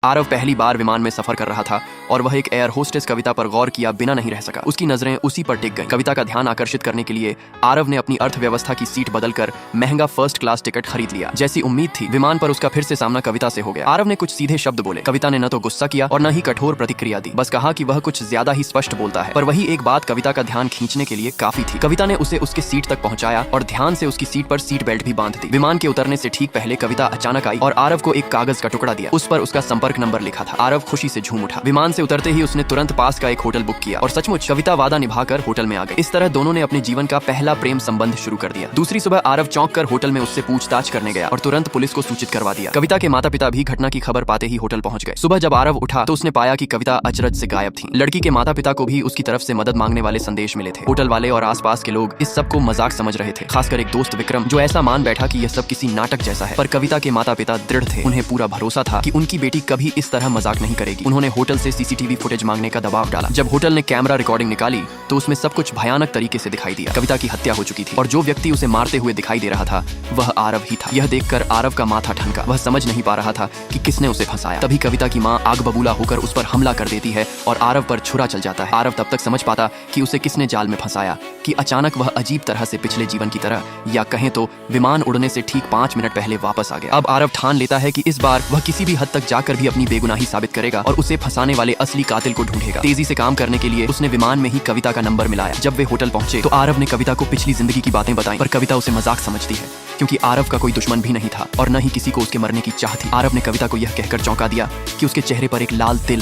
आरव पहली बार विमान में सफर कर रहा था और वह एक एयर होस्टेस कविता पर गौर किया बिना नहीं रह सका। उसकी नजरें उसी पर टिक गईं। कविता का ध्यान आकर्षित करने के लिए आरव ने अपनी अर्थव्यवस्था की सीट बदलकर महंगा फर्स्ट क्लास टिकट खरीद लिया। जैसी उम्मीद थी, विमान पर उसका फिर से सामना कविता से हो गया। आरव ने कुछ सीधे शब्द बोले। कविता ने न तो गुस्सा किया और न ही कठोर प्रतिक्रिया दी, बस कहा कि वह कुछ ज्यादा ही स्पष्ट बोलता है। पर वही एक बात कविता का ध्यान खींचने के लिए काफी थी। कविता ने उसे उसके सीट तक पहुंचाया और ध्यान से उसकी सीट पर सीट बेल्ट भी बांध दी। विमान के उतरने से ठीक पहले कविता अचानक आई और आरव को एक कागज का टुकड़ा दिया। उस पर उसका संपर्क नंबर लिखा था। आरव खुशी से झूम उठा। विमान से उतरते ही उसने तुरंत पास का एक होटल बुक किया और सचमुच कविता वादा निभाकर होटल में आ गई। इस तरह दोनों ने अपने जीवन का पहला प्रेम संबंध शुरू कर दिया। दूसरी सुबह आरव चौंक कर होटल में उससे पूछताछ करने गया और तुरंत पुलिस को सूचित करवा दिया। कविता के माता पिता भी घटना की खबर पाते ही होटल पहुंच गए। सुबह जब आरव उठा तो उसने पाया कि कविता अचरज से गायब थी। लड़की के माता पिता को भी उसकी तरफ से मदद मांगने वाले संदेश मिले थे। होटल वाले और आसपास के लोग इस सब को मजाक समझ रहे थे, खासकर एक दोस्त विक्रम, जो ऐसा मान बैठा कि यह सब किसी नाटक जैसा है। पर कविता के माता पिता दृढ़ थे। उन्हें पूरा भरोसा था कि उनकी बेटी कभी इस तरह मजाक नहीं करेगी। उन्होंने होटल से सीसीटीवी फुटेज मांगने का दबाव डाला। जब होटल ने कैमरा रिकॉर्डिंग निकाली तो उसमें सब कुछ भयानक तरीके से दिखाई दिया। कविता की हत्या हो चुकी थी और जो व्यक्ति उसे मारते हुए दिखाई दे रहा था वह आरव ही था। यह देखकर आरव का माथा ठनका। वह समझ नहीं पा रहा था कि किसने उसे फंसाया। तभी कविता की माँ आग बबूला होकर उस पर हमला कर देती है और आरव पर छुरा चल जाता है। आरव तब तक समझ पाता कि उसे किसने जाल में फंसाया कि अचानक वह अजीब तरह से पिछले जीवन की तरह, या कहें तो विमान उड़ने से ठीक 5 मिनट पहले वापस आ गया। अब आरव ठान लेता है कि इस बार वह किसी भी हद तक जाकर भी अपनी बेगुनाही साबित करेगा और उसे फंसाने वाले असली कातिल को ढूंढेगा। तेजी से काम करने के लिए उसने विमान में ही कविता का नंबर मिलाया। जब वे होटल पहुंचे तो आरव ने कविता को पिछली जिंदगी की बातें बताई, पर कविता उसे मजाक समझती है क्योंकि आरव का कोई दुश्मन भी नहीं था और न ही किसी को उसके मरने की चाह थी। आरव ने कविता को यह कहकर चौंका दिया कि उसके चेहरे पर एक लाल तिल